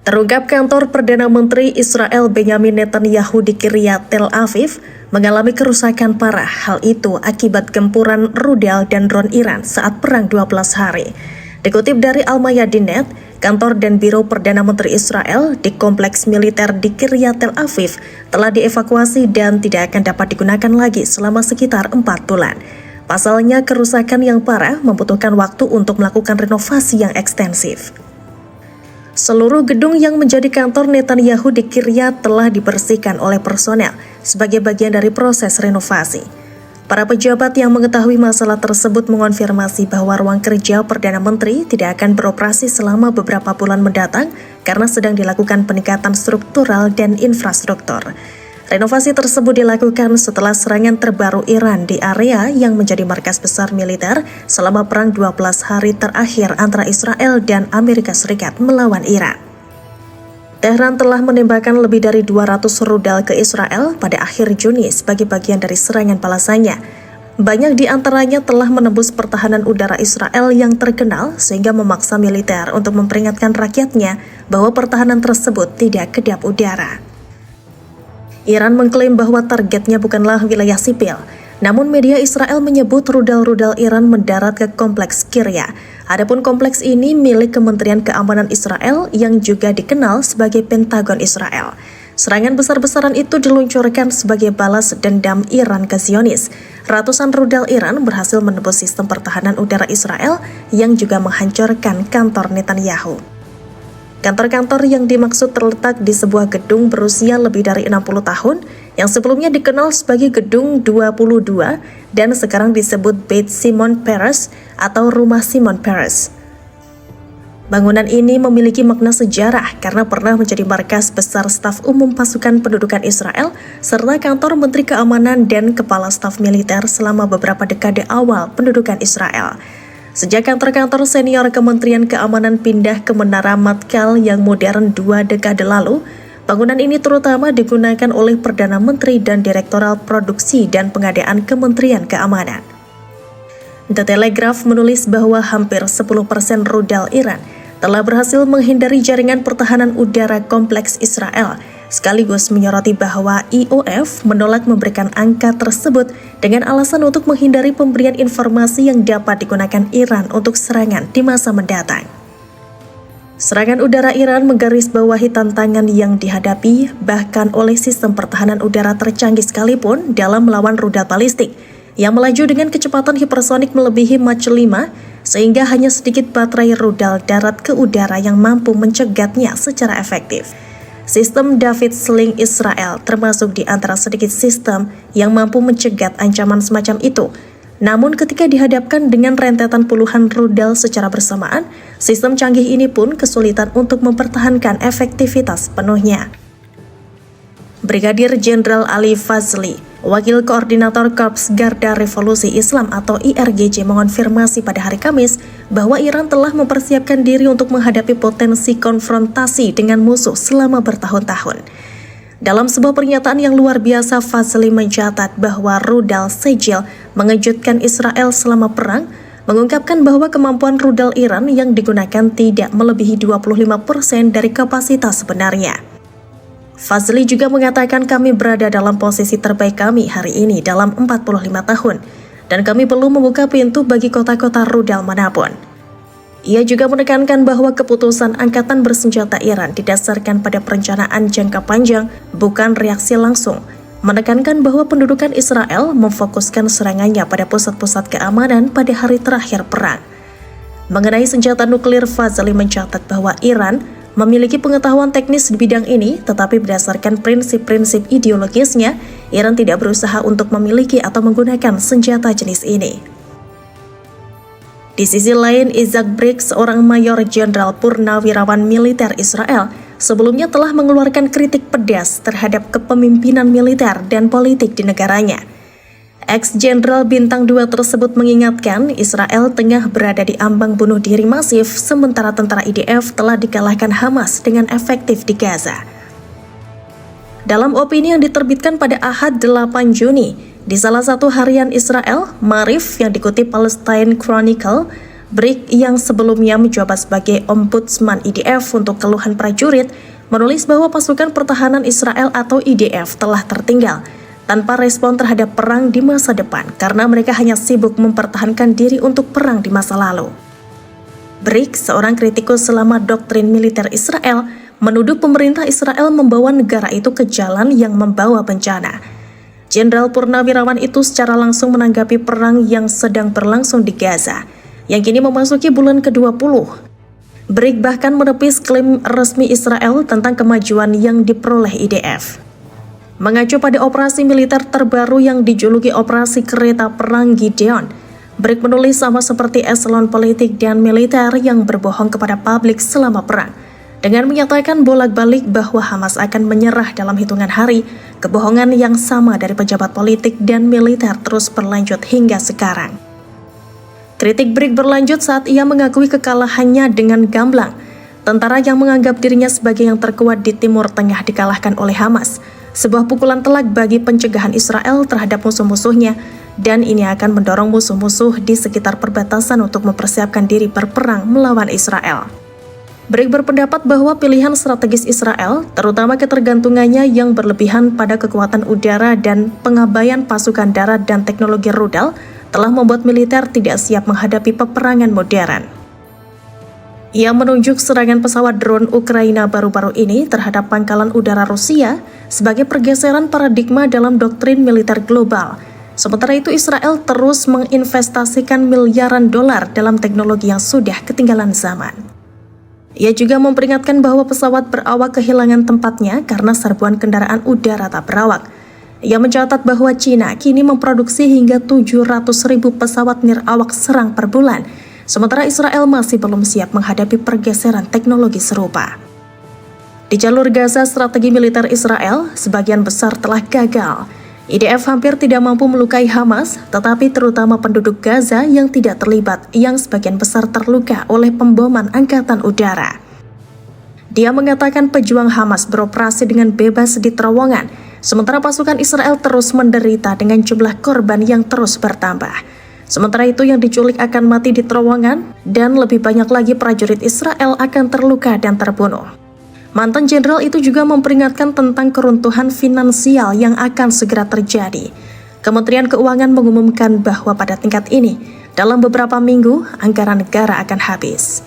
Terungkap kantor Perdana Menteri Israel Benyamin Netanyahu di Kiryat Tel Aviv mengalami kerusakan parah. Hal itu akibat gempuran rudal dan drone Iran saat perang 12 hari. Dikutip dari Al-Mayadin.net, kantor dan biro Perdana Menteri Israel di kompleks militer di Kiryat Tel Aviv telah dievakuasi dan tidak akan dapat digunakan lagi selama sekitar 4 bulan. Pasalnya, kerusakan yang parah membutuhkan waktu untuk melakukan renovasi yang ekstensif. Seluruh gedung yang menjadi kantor Netanyahu di Kiryat telah dibersihkan oleh personel sebagai bagian dari proses renovasi. Para pejabat yang mengetahui masalah tersebut mengonfirmasi bahwa ruang kerja Perdana Menteri tidak akan beroperasi selama beberapa bulan mendatang karena sedang dilakukan peningkatan struktural dan infrastruktur. Renovasi tersebut dilakukan setelah serangan terbaru Iran di area yang menjadi markas besar militer selama perang 12 hari terakhir antara Israel dan Amerika Serikat melawan Iran. Tehran telah menembakkan lebih dari 200 rudal ke Israel pada akhir Juni sebagai bagian dari serangan balasannya. Banyak di antaranya telah menembus pertahanan udara Israel yang terkenal sehingga memaksa militer untuk memperingatkan rakyatnya bahwa pertahanan tersebut tidak kedap udara. Iran mengklaim bahwa targetnya bukanlah wilayah sipil, namun media Israel menyebut rudal-rudal Iran mendarat ke kompleks Kiryat. Adapun kompleks ini milik Kementerian Keamanan Israel yang juga dikenal sebagai Pentagon Israel. Serangan besar-besaran itu diluncurkan sebagai balas dendam Iran ke Zionis. Ratusan rudal Iran berhasil menembus sistem pertahanan udara Israel yang juga menghancurkan kantor Netanyahu. Kantor-kantor yang dimaksud terletak di sebuah gedung berusia lebih dari 60 tahun yang sebelumnya dikenal sebagai Gedung 22 dan sekarang disebut Beit Shimon Peres atau Rumah Shimon Peres. Bangunan ini memiliki makna sejarah karena pernah menjadi markas besar staf umum pasukan pendudukan Israel serta kantor Menteri Keamanan dan Kepala Staf Militer selama beberapa dekade awal pendudukan Israel. Sejak kantor-kantor senior Kementerian Keamanan pindah ke Menara Matkal yang modern 2 dekade lalu, bangunan ini terutama digunakan oleh Perdana Menteri dan Direktoral Produksi dan Pengadaan Kementerian Keamanan. The Telegraph menulis bahwa hampir 10% rudal Iran telah berhasil menghindari jaringan pertahanan udara kompleks Israel, sekaligus menyoroti bahwa IOF menolak memberikan angka tersebut dengan alasan untuk menghindari pemberian informasi yang dapat digunakan Iran untuk serangan di masa mendatang. Serangan udara Iran menggarisbawahi tantangan yang dihadapi bahkan oleh sistem pertahanan udara tercanggih sekalipun dalam melawan rudal balistik yang melaju dengan kecepatan hipersonik melebihi Mach 5 sehingga hanya sedikit baterai rudal darat ke udara yang mampu mencegatnya secara efektif. Sistem David Sling Israel termasuk di antara sedikit sistem yang mampu mencegat ancaman semacam itu. Namun ketika dihadapkan dengan rentetan puluhan rudal secara bersamaan, sistem canggih ini pun kesulitan untuk mempertahankan efektivitas penuhnya. Brigadir Jenderal Ali Fazli, Wakil Koordinator Korps Garda Revolusi Islam atau IRGC mengonfirmasi pada hari Kamis bahwa Iran telah mempersiapkan diri untuk menghadapi potensi konfrontasi dengan musuh selama bertahun-tahun. Dalam sebuah pernyataan yang luar biasa, Fazli mencatat bahwa rudal Sejil mengejutkan Israel selama perang, mengungkapkan bahwa kemampuan rudal Iran yang digunakan tidak melebihi 25% dari kapasitas sebenarnya. Fazli juga mengatakan kami berada dalam posisi terbaik kami hari ini dalam 45 tahun, dan kami belum membuka pintu bagi kota-kota rudal manapun. Ia juga menekankan bahwa keputusan Angkatan Bersenjata Iran didasarkan pada perencanaan jangka panjang, bukan reaksi langsung, menekankan bahwa pendudukan Israel memfokuskan serangannya pada pusat-pusat keamanan pada hari terakhir perang. Mengenai senjata nuklir, Fazli mencatat bahwa Iran memiliki pengetahuan teknis di bidang ini, tetapi berdasarkan prinsip-prinsip ideologisnya, Iran tidak berusaha untuk memiliki atau menggunakan senjata jenis ini. Di sisi lain, Isaac Briggs, seorang mayor jenderal purnawirawan militer Israel, sebelumnya telah mengeluarkan kritik pedas terhadap kepemimpinan militer dan politik di negaranya. Ex-Jenderal Bintang 2 tersebut mengingatkan Israel tengah berada di ambang bunuh diri masif sementara tentara IDF telah dikalahkan Hamas dengan efektif di Gaza. Dalam opini yang diterbitkan pada Ahad 8 Juni, di salah satu harian Israel, Marif yang dikutip Palestine Chronicle, BRIC yang sebelumnya menjabat sebagai Ombudsman IDF untuk keluhan prajurit, menulis bahwa pasukan pertahanan Israel atau IDF telah tertinggal tanpa respon terhadap perang di masa depan karena mereka hanya sibuk mempertahankan diri untuk perang di masa lalu. BRIC, seorang kritikus selama doktrin militer Israel, menuduh pemerintah Israel membawa negara itu ke jalan yang membawa bencana. Jenderal Purnawirawan itu secara langsung menanggapi perang yang sedang berlangsung di Gaza, yang kini memasuki bulan ke-20. BRIC bahkan menepis klaim resmi Israel tentang kemajuan yang diperoleh IDF. Mengacu pada operasi militer terbaru yang dijuluki Operasi Kereta Perang Gideon, BRIC menulis sama seperti eselon politik dan militer yang berbohong kepada publik selama perang, dengan menyatakan bolak-balik bahwa Hamas akan menyerah dalam hitungan hari. Kebohongan yang sama dari pejabat politik dan militer terus berlanjut hingga sekarang. Kritik BRIC berlanjut saat ia mengakui kekalahannya dengan gamblang. Tentara yang menganggap dirinya sebagai yang terkuat di Timur Tengah dikalahkan oleh Hamas, sebuah pukulan telak bagi pencegahan Israel terhadap musuh-musuhnya, dan ini akan mendorong musuh-musuh di sekitar perbatasan untuk mempersiapkan diri berperang melawan Israel. BRIC berpendapat bahwa pilihan strategis Israel, terutama ketergantungannya yang berlebihan pada kekuatan udara dan pengabaian pasukan darat dan teknologi rudal, telah membuat militer tidak siap menghadapi peperangan modern. Ia menunjuk serangan pesawat drone Ukraina baru-baru ini terhadap pangkalan udara Rusia sebagai pergeseran paradigma dalam doktrin militer global. Sementara itu, Israel terus menginvestasikan miliaran dolar dalam teknologi yang sudah ketinggalan zaman. Ia juga memperingatkan bahwa pesawat berawak kehilangan tempatnya karena serbuan kendaraan udara tak berawak. Ia mencatat bahwa China kini memproduksi hingga 700.000 pesawat nirawak serang per bulan, sementara Israel masih belum siap menghadapi pergeseran teknologi serupa. Di jalur Gaza, strategi militer Israel sebagian besar telah gagal. IDF hampir tidak mampu melukai Hamas, tetapi terutama penduduk Gaza yang tidak terlibat, yang sebagian besar terluka oleh pemboman angkatan udara. Dia mengatakan pejuang Hamas beroperasi dengan bebas di terowongan, sementara pasukan Israel terus menderita dengan jumlah korban yang terus bertambah. Sementara itu yang diculik akan mati di terowongan, dan lebih banyak lagi prajurit Israel akan terluka dan terbunuh. Mantan jenderal itu juga memperingatkan tentang keruntuhan finansial yang akan segera terjadi. Kementerian Keuangan mengumumkan bahwa pada tingkat ini, dalam beberapa minggu, anggaran negara akan habis.